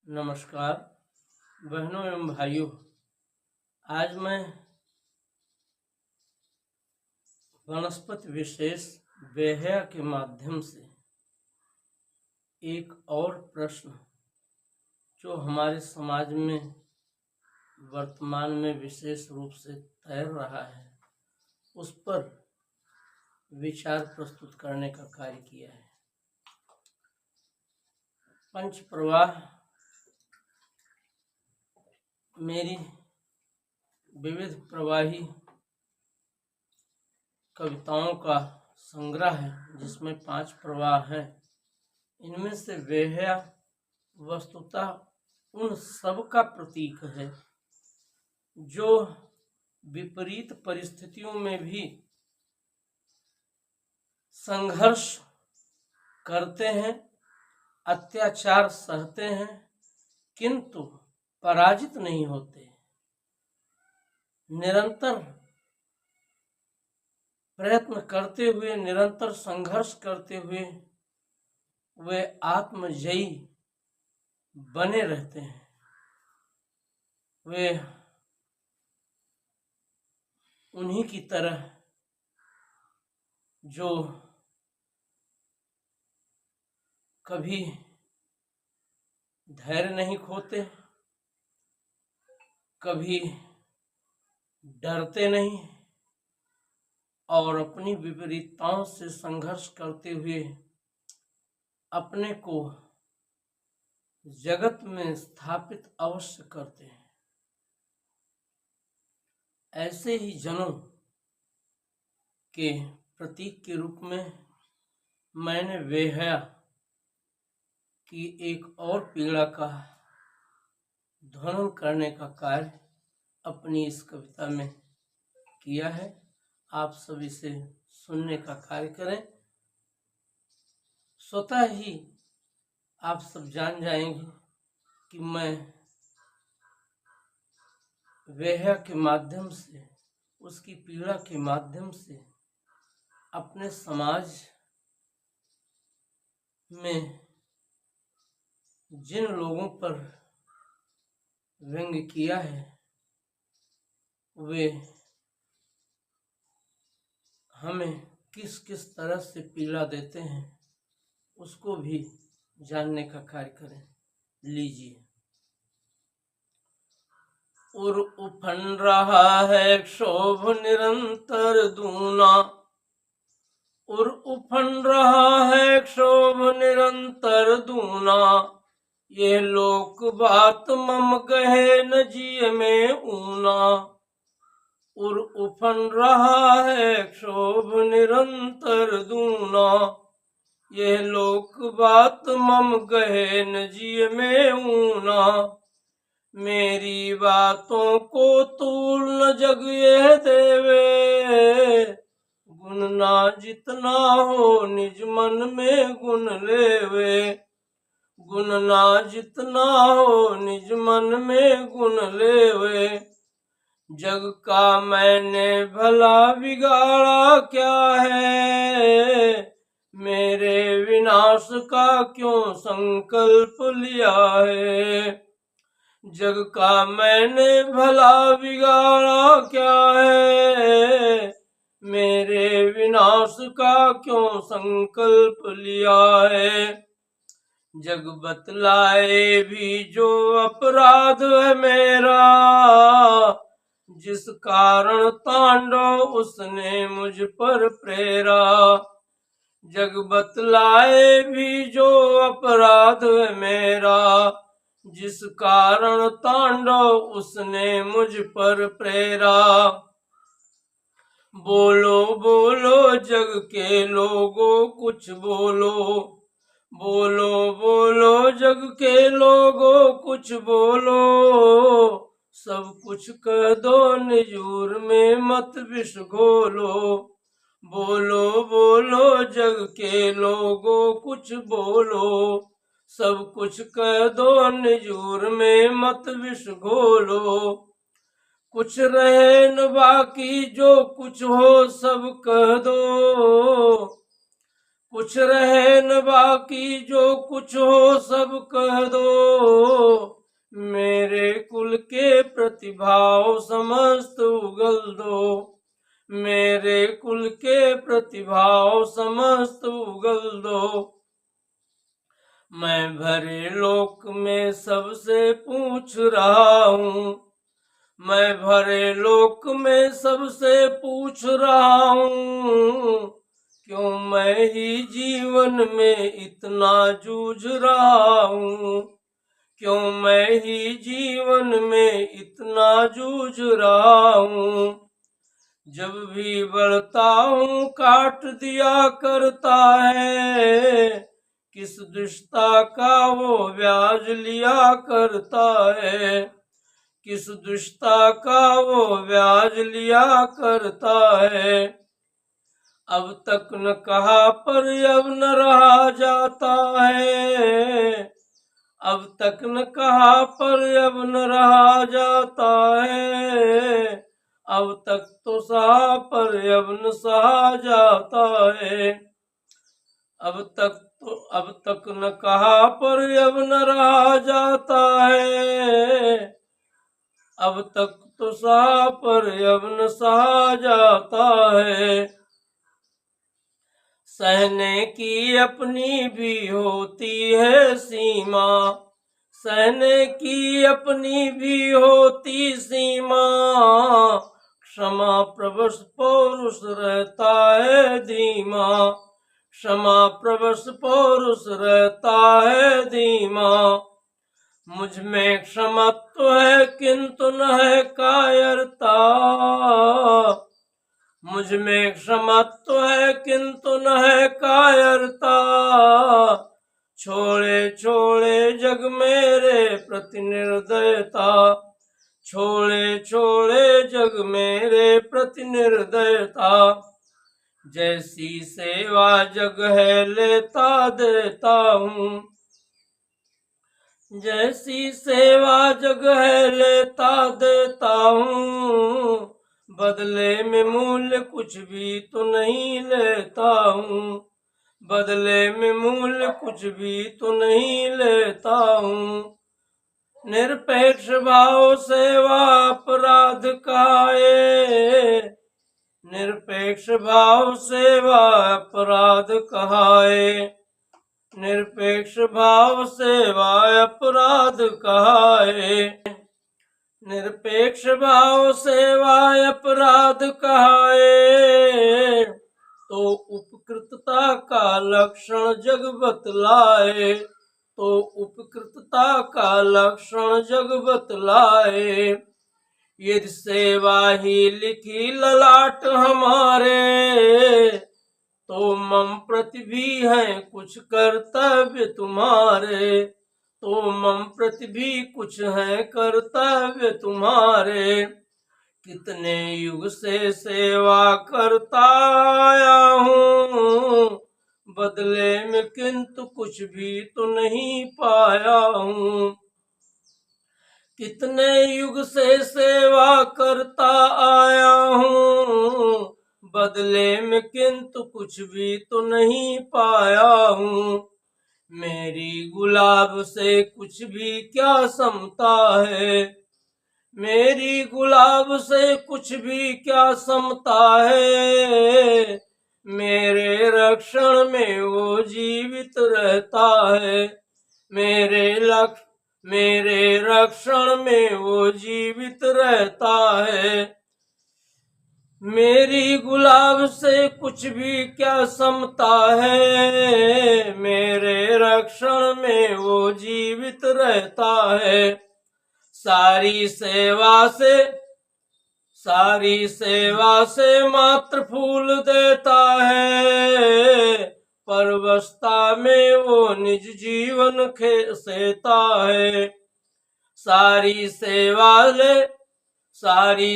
नमस्कार बहनों एवं भाइयों। आज मैं वनस्पति विशेष बेहया के माध्यम से एक और प्रश्न जो हमारे समाज में वर्तमान में विशेष रूप से तैर रहा है उस पर विचार प्रस्तुत करने का कार्य किया है। पंच प्रवाह मेरी विविध प्रवाही कविताओं का संग्रह है जिसमें 5 प्रवाह हैं। इनमें से बेहया वस्तुतः उन सब का प्रतीक है जो विपरीत परिस्थितियों में भी संघर्ष करते हैं, अत्याचार सहते हैं, किंतु पराजित नहीं होते। निरंतर प्रयत्न करते हुए, निरंतर संघर्ष करते हुए वे आत्मजयी बने रहते हैं। वे उन्हीं की तरह जो कभी धैर्य नहीं खोते, कभी डरते नहीं और अपनी विपरीतताओं से संघर्ष करते हुए अपने को जगत में स्थापित अवश्य करते हैं। ऐसे ही जनों के प्रतीक के रूप में मैंने बेहया की एक और पीड़ा का ध्वनित करने का कार्य अपनी इस कविता में किया है। आप सब इसे सुनने का कार्य करें। स्वतः ही आप सब जान जाएंगे कि मैं बेहया के माध्यम से, उसकी पीड़ा के माध्यम से अपने समाज में जिन लोगों पर व्यंग्य किया है वे हमें किस किस तरह से पीड़ा देते हैं उसको भी जानने का कार्य करें। लीजिए। उर उफन रहा है क्षोभ निरंतर दूना, उर उफन रहा है क्षोभ निरंतर दूना, ये लोक बात मम गहे न जिय में ऊना। उर उफन रहा है क्षोभ निरंतर दूना, ये लोक बात मम गहे न जिय में ऊना। मेरी बातों को तूल न जग ये देवे, गुण ना जितना हो निज मन में गुण लेवे। गुण ना जितना हो निज मन में गुण लेवे। जग का मैंने भला बिगाड़ा क्या है, मेरे विनाश का क्यों संकल्प लिया है। जग का मैंने भला बिगाड़ा क्या है, मेरे विनाश का क्यों संकल्प लिया है। जग बतलाए भी जो अपराध है मेरा, जिस कारण तांडव उसने मुझ पर प्रेरा। जग बतलाए भी जो अपराध है मेरा, जिस कारण तांडव उसने मुझ पर प्रेरा। बोलो बोलो जग के लोगों कुछ बोलो, बोलो बोलो जग के लोगों कुछ बोलो। सब कुछ कह दो निजूर में मत विष घोलो। बोलो बोलो जग के लोगों कुछ बोलो, सब कुछ कह दो निजूर में मत विष घोलो। कुछ रहे न बाकी जो कुछ हो सब कह दो, कुछ रहे न बाकी जो कुछ हो सब कह दो। युगल दो। मैं भरे लोक में सबसे पूछ रहा हूँ, मैं भरे लोक में सबसे पूछ रहा हूँ, क्यों मैं ही जीवन में इतना जूझ रहा हूँ, क्यों मैं ही जीवन में इतना जूझ रहा हूँ। जब भी बढ़ता हूँ काट दिया करता है, किस दुष्टता का वो ब्याज लिया करता है, किस दुष्टता का वो ब्याज लिया करता है। अब तक न कहा पर अब न रहा जाता है, अब तक न कहा पर अब न रहा जाता है, अब तक तो सहा पर अब न सहा जाता है। अब तक न कहा पर अब न रहा जाता है, अब तक तो सहा पर अब न सहा जाता है। सहने की अपनी भी होती है सीमा, सहने की अपनी भी होती सीमा, क्षमा प्रवश पौरुष रहता है धीमा, क्षमा प्रवश पौरुष रहता है धीमा। मुझ में क्षमत्व है किंतु न है कायरता, मुझ में क्षमत्व है किंतु न है कायरता। छोड़े छोड़े जग मेरे प्रति निर्दयता, छोड़े छोड़े जग मेरे प्रति निर्दयता। जैसी सेवा जग है लेता देता हूँ, जैसी सेवा जग है लेता देता हूँ, बदले में मूल्य कुछ भी तो नहीं लेता हूँ, बदले में मूल्य कुछ भी तो नहीं लेता हूँ। निरपेक्ष भाव सेवा अपराध कहाए, निरपेक्ष भाव सेवा अपराध कहाए, निरपेक्ष भाव सेवा अपराध कहाए, निरपेक्ष भाव सेवा अपराध कहाए। तो उपकृतता का लक्षण जग बतलाए, तो उपकृतता का लक्षण जग बतलाए। यदि सेवा ही लिखी ललाट हमारे, तो मम प्रति भी है कुछ कर्तव्य तुम्हारे, तो मम प्रति भी कुछ है कर्तव्य तुम्हारे। कितने युग से सेवा करता आया हूँ, बदले में किंतु कुछ भी तो नहीं पाया हूँ। कितने युग से सेवा करता आया हूँ, बदले में किंतु कुछ भी तो नहीं पाया हूँ। मेरी गुलाब से कुछ भी क्या समता है, मेरी गुलाब से कुछ भी क्या समता है। मेरे रक्षण में वो जीवित रहता है, मेरे रक्षण में वो जीवित रहता है। मेरी गुलाब से कुछ भी क्या समता है, मेरे रक्षण में वो जीवित रहता है। सारी सेवा से मात्र फूल देता है, परवस्था में वो निज जीवन सेता है। सारी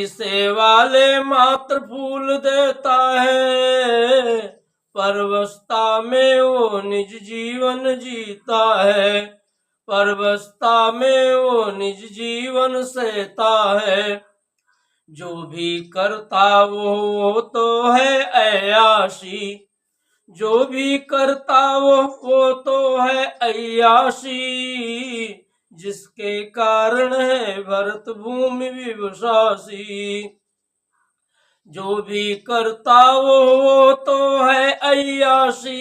सेवा ले मात्र फूल देता है, परवस्था में वो निज जीवन जीता है, परवस्था में वो निज जीवन सेता है। जो भी करता वो तो है अय्याशी, जो भी करता वो तो है अय्याशी। जिसके कारण है भरत भूमि विवशासी, जो भी करता वो तो है अय्याशी,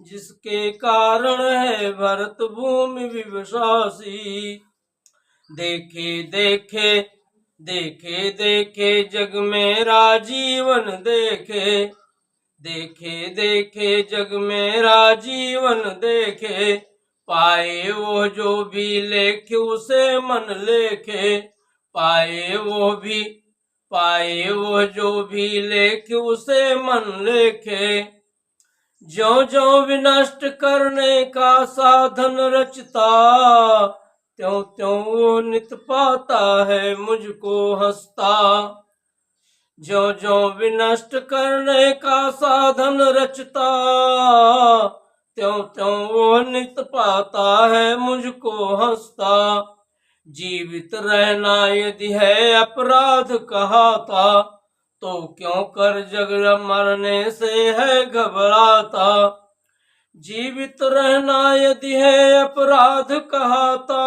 जिसके कारण है भरत भूमि विवशासी। देखे देखे देखे देखे जग मेरा जीवन देखे, देखे देखे जग मेरा जीवन देखे। पाए वो जो भी लेखे उसे मन लेखे, पाए वो जो भी लेखे उसे मन लेखे। ज्यों ज्यों विनष्ट करने का साधन रचता, त्यों त्यों वो नित पाता है मुझको हंसता। ज्यों ज्यों विनष्ट करने का साधन रचता, त्यों त्यों वो नित पाता है मुझको हंसता। जीवित रहना यदि है अपराध कहाता, तो क्यों कर जग मरने से है घबराता। जीवित रहना यदि है अपराध कहाता,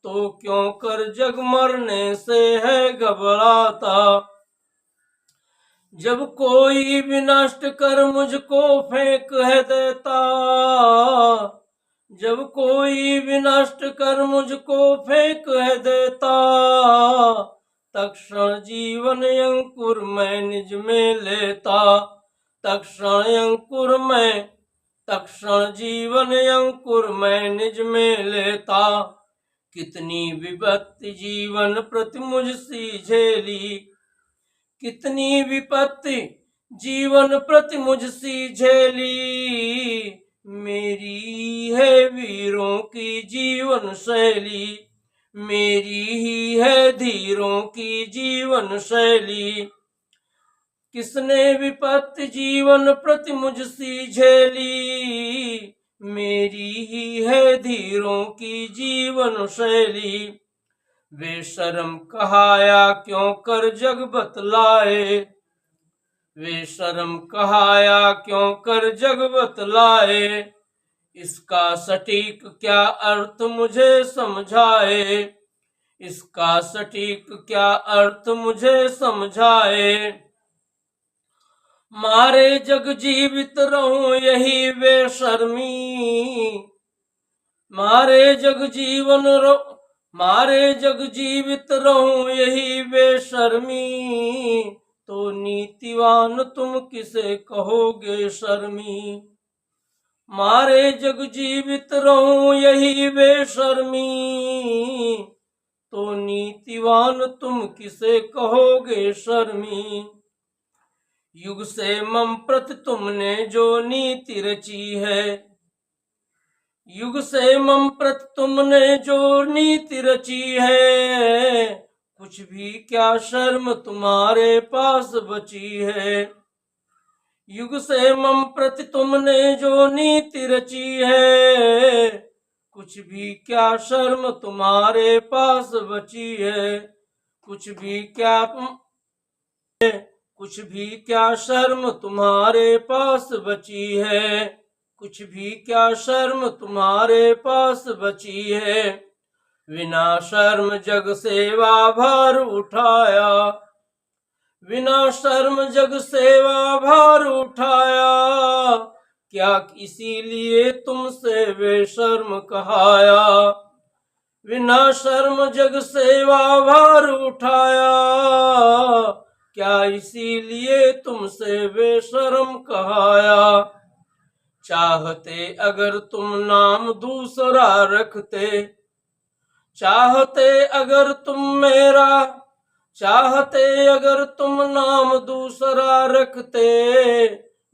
तो क्यों कर जग मरने से है घबराता। जब कोई विनष्ट कर मुझको फेंक है देता, जब कोई विनष्ट कर मुझको फेंक है देता, तक्षण जीवन अंकुर मैं निज में लेता। तक्षण जीवन अंकुर मैं निज में लेता। कितनी विपत्ति जीवन प्रति मुझसी झेली, कितनी विपत्ति जीवन प्रति मुझसी झेली। मेरी है वीरों की जीवन शैली, मेरी ही है धीरों की जीवन शैली। किसने विपत्ति जीवन प्रति मुझसी झेली, मेरी ही है धीरों की जीवन शैली। बेशर्म कहाया क्यों कर जग बतलाए, बेशर्म कहाया क्यों कर जग बतलाए। इसका सटीक क्या अर्थ मुझे समझाए, इसका सटीक क्या अर्थ मुझे समझाए। मारे जग जीवित रहूं यही बेशर्मी, मारे जग जीवित रहूं यही बेशर्मी। तो नीतिवान तुम किसे कहोगे शर्मी, मारे जग जीवित रहूं यही बेशर्मी। तो नीतिवान तुम किसे कहोगे शर्मी। युग से मम प्रति तुमने जो नीति रची है, युग से मम प्रति तुमने जो नीति रची है। कुछ भी क्या शर्म तुम्हारे पास बची है, युग से मम प्रति तुमने जो नीति रची है। कुछ भी क्या शर्म तुम्हारे पास बची है, कुछ भी क्या शर्म तुम्हारे पास बची है, कुछ भी क्या शर्म तुम्हारे पास बची है। बिना शर्म जग सेवा भार उठाया, बिना शर्म जग सेवा भार उठाया। क्या इसीलिए तुमसे बेशर्म कहाया, बिना शर्म जग सेवा भार उठाया। क्या इसीलिए तुमसे बेशर्म कहाया। चाहते अगर तुम नाम दूसरा रखते, चाहते अगर तुम नाम दूसरा रखते।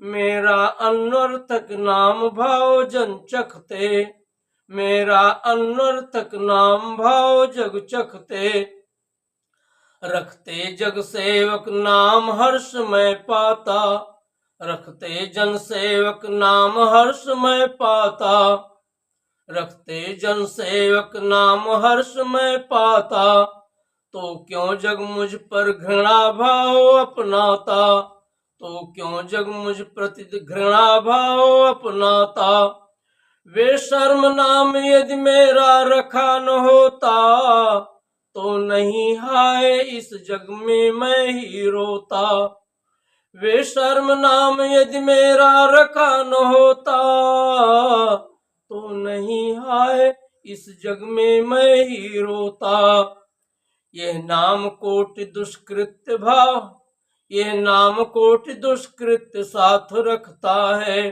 मेरा अनर्थक नाम भाव जन चखते, मेरा अनर्थक नाम भाव जग चखते। रखते जग सेवक नाम हर्ष में पाता, रखते जन सेवक नाम हर्ष में पाता। रखते जन सेवक नाम हर्ष में पाता। तो क्यों जग मुझ पर घृणा भाव अपनाता, तो क्यों जग मुझ प्रति घृणा भाव अपनाता। बेशर्म नाम यदि मेरा रखा न होता, तो नहीं हाय इस जग में मैं ही रोता, वे शर्म नाम यदि मेरा रखा न होता, तो नहीं हाय इस जग में मैं ही रोता। यह नाम कोटि दुष्कृत्य भाव, यह नाम कोटि दुष्कृत्य साथ रखता है,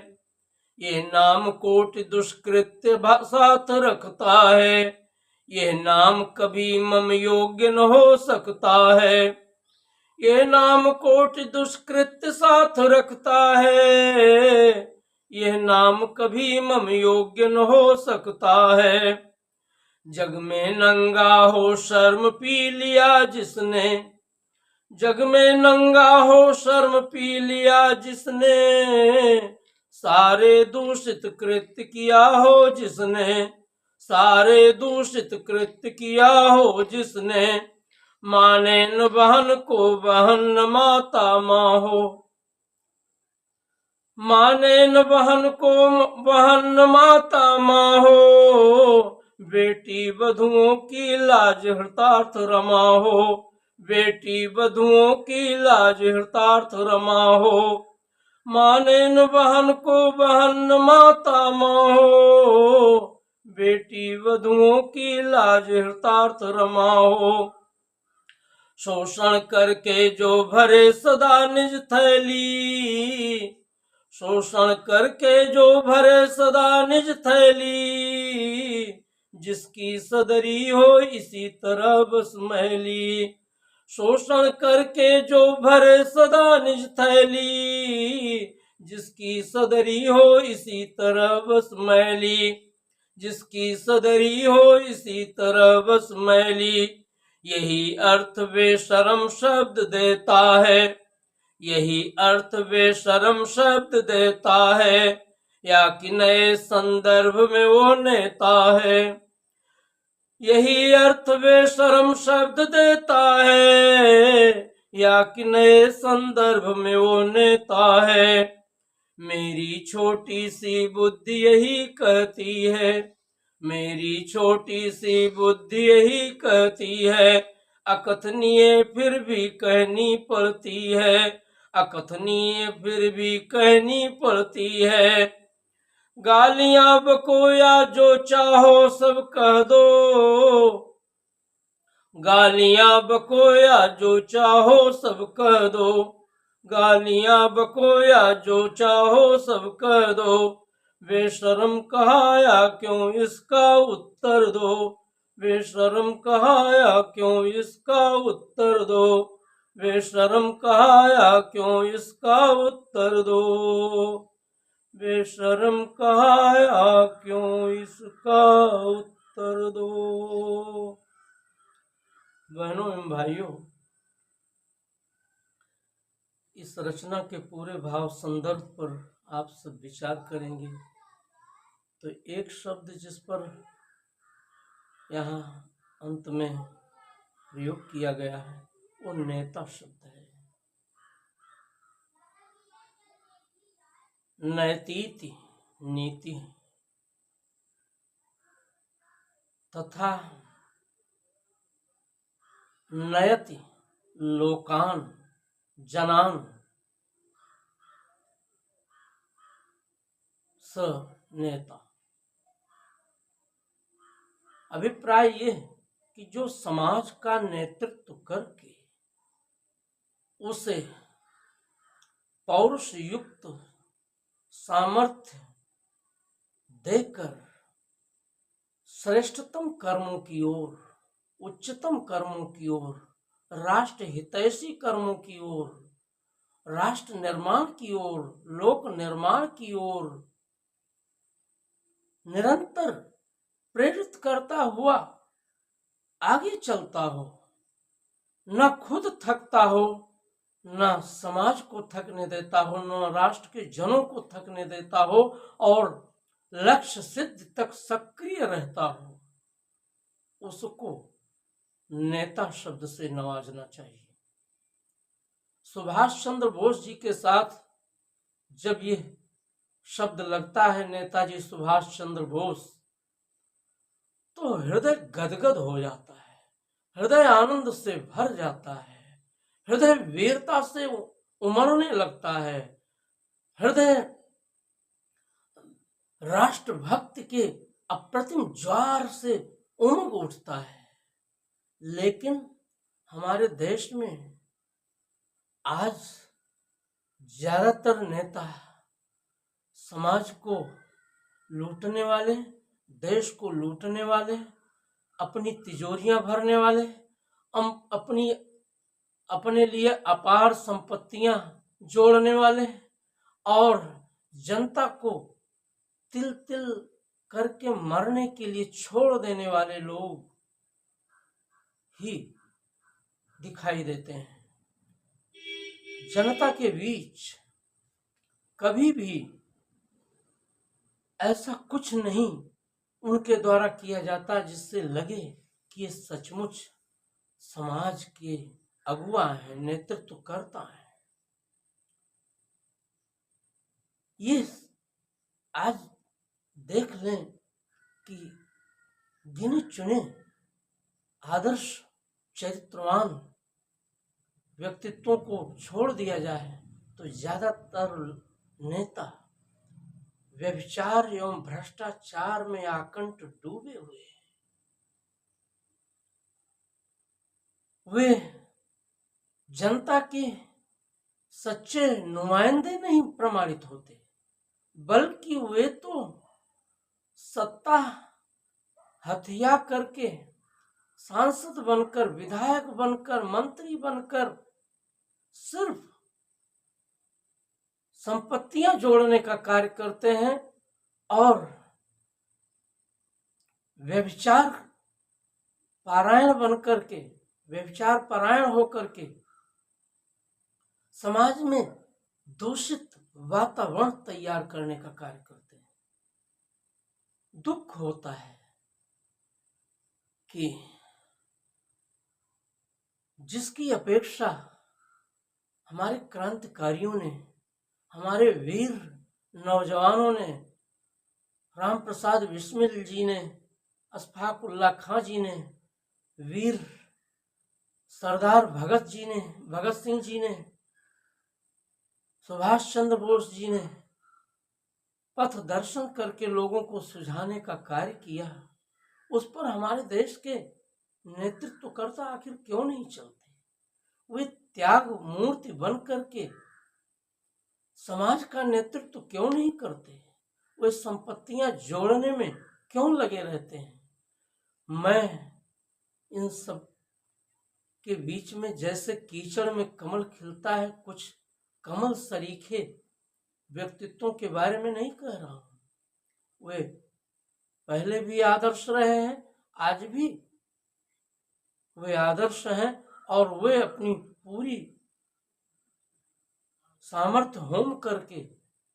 यह नाम कोटि दुष्कृत्य साथ रखता है, यह नाम कभी मम योग्य न हो सकता है, यह नाम कोटि दुष्कृत्य साथ रखता है, यह नाम कभी मम योग्य न हो सकता है। जग में नंगा हो शर्म पी लिया जिसने, जग में नंगा हो शर्म पी लिया जिसने, सारे दूषित कृत्य किया हो जिसने, सारे दूषित कृत्य किया हो जिसने, माने न बहन को बहन न माता माँ हो, माने न बहन को बहन न माता माँ हो, बेटी बधुओं की लाज हृतार्थ रमा हो, बेटी बधुओं की लाज हृतार्थ रमा हो, माने न बहन को बहन न माता माँ हो, बेटी वधुओं की लाज हृतार्थ रमा हो। शोषण करके जो भरे सदा निज थैली, शोषण करके जो भरे सदा निज थैली, जिसकी सदरी हो इसी तरह बस मैली, शोषण करके जो भरे सदा निज थैली, जिसकी सदरी हो इसी तरह बस मैली, जिसकी सदरी हो इसी तरह बस मैली। यही अर्थ बेशरम शब्द देता है, यही अर्थ बेशरम शब्द देता है, या कि नए संदर्भ में वो नेता है, यही अर्थ बेशरम शब्द देता है, या कि नए संदर्भ में वो नेता है। मेरी छोटी सी बुद्धि यही कहती है, मेरी छोटी सी बुद्धि यही कहती है, अकथनीय फिर भी कहनी पड़ती है, अकथनीय फिर भी कहनी पड़ती है। गालियां बको या जो चाहो सब कह दो, गालियां बको या जो चाहो सब कह दो, गालियां बको या जो चाहो सब कह दो, बेशरम कहाया क्यों इसका उत्तर दो, बेशरम कहाया क्यों इसका उत्तर दो, बेशरम कहाया क्यों इसका उत्तर दो, बेशरम कहाया क्यों इसका उत्तर दो। बहनों एवं भाइयों, इस रचना के पूरे भाव संदर्भ पर आप सब विचार करेंगे तो एक शब्द जिस पर यहाँ अंत में प्रयोग किया गया है वो नेता शब्द है। नैतीति नीति तथा नयति लोकान जनान स नेता। अभिप्राय ये कि जो समाज का नेतृत्व करके उसे पौरुष युक्त सामर्थ्य देकर श्रेष्ठतम कर्मों की ओर, उच्चतम कर्मों की ओर, राष्ट्र हितैषी कर्मों की ओर, राष्ट्र निर्माण की ओर, लोक निर्माण की ओर निरंतर प्रेरित करता हुआ आगे चलता हो, न खुद थकता हो, न समाज को थकने देता हो, न राष्ट्र के जनों को थकने देता हो, और लक्ष्य सिद्धि तक सक्रिय रहता हो, उसको नेता शब्द से नवाजना चाहिए। सुभाष चंद्र बोस जी के साथ जब ये शब्द लगता है नेताजी सुभाष चंद्र बोस, तो हृदय गदगद हो जाता है, हृदय आनंद से भर जाता है, हृदय वीरता से उमड़ने लगता है, हृदय राष्ट्रभक्ति के अप्रतिम ज्वार से उमग उठता है। लेकिन हमारे देश में आज ज्यादातर नेता समाज को लूटने वाले, देश को लूटने वाले, अपनी तिजोरियां भरने वाले, अपने लिए अपार संपत्तियां जोड़ने वाले और जनता को तिल तिल करके मरने के लिए छोड़ देने वाले लोग ही दिखाई देते हैं। जनता के बीच कभी भी ऐसा कुछ नहीं उनके द्वारा किया जाता जिससे लगे कि ये सचमुच समाज के अगुआ है, नेतृत्व करता है। ये आज देख लें कि गिने चुने आदर्श चरित्रवान व्यक्तित्वों को छोड़ दिया जाए तो ज्यादातर नेता व्यभिचार एवं भ्रष्टाचार में आकंठ डूबे हुए हैं। वे जनता के सच्चे नुमाइंदे नहीं प्रमाणित होते, बल्कि वे तो सत्ता हथिया करके सांसद बनकर, विधायक बनकर, मंत्री बनकर सिर्फ संपत्तियां जोड़ने का कार्य करते हैं और व्यभिचार पारायण बनकर के, व्यभिचार परायण होकर के समाज में दूषित वातावरण तैयार करने का कार्य करते हैं। दुख होता है कि जिसकी अपेक्षा हमारे क्रांतिकारियों ने, हमारे वीर नौजवानों ने, राम प्रसाद बिस्मिल जी ने, अशफाक उल्लाह खां जी ने, वीर सरदार भगत सिंह जी ने, सुभाष चंद्र बोस जी ने पथ दर्शन करके लोगों को सुझाने का कार्य किया, उस पर हमारे देश के नेतृत्वकर्ता आखिर क्यों नहीं चलते? वे त्याग मूर्ति बन करके समाज का नेतृत्व क्यों नहीं करते? वे संपत्तियां जोड़ने में क्यों लगे रहते हैं? मैं इन सब के बीच में जैसे कीचड़ में कमल खिलता है, कुछ कमल सरीखे व्यक्तित्वों के बारे में नहीं कह रहा हूं। वे पहले भी आदर्श रहे हैं, आज भी वे आदर्श हैं और वे अपनी पूरी सामर्थ्य होम करके,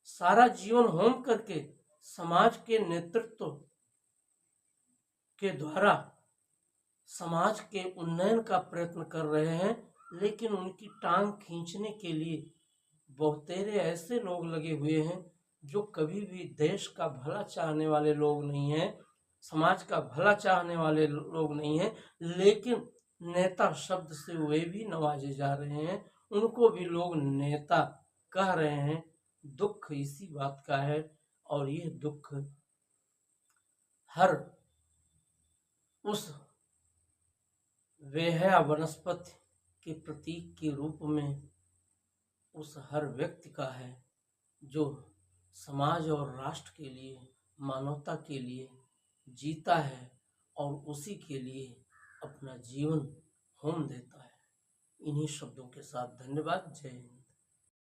सारा जीवन होम करके समाज के नेतृत्व के द्वारा समाज के उन्नयन का प्रयत्न कर रहे हैं। लेकिन उनकी टांग खींचने के लिए बहुतेरे ऐसे लोग लगे हुए हैं जो कभी भी देश का भला चाहने वाले लोग नहीं हैं, समाज का भला चाहने वाले लोग नहीं हैं, लेकिन नेता शब्द से वे भी नवाजे जा रहे हैं, उनको भी लोग नेता कह रहे हैं। दुख इसी बात का है और ये दुख हर उस वेहया वनस्पति के प्रतीक के रूप में उस हर व्यक्ति का है जो समाज और राष्ट्र के लिए, मानवता के लिए जीता है और उसी के लिए अपना जीवन होम देता है। इन्हीं शब्दों के साथ धन्यवाद। जय हिंद।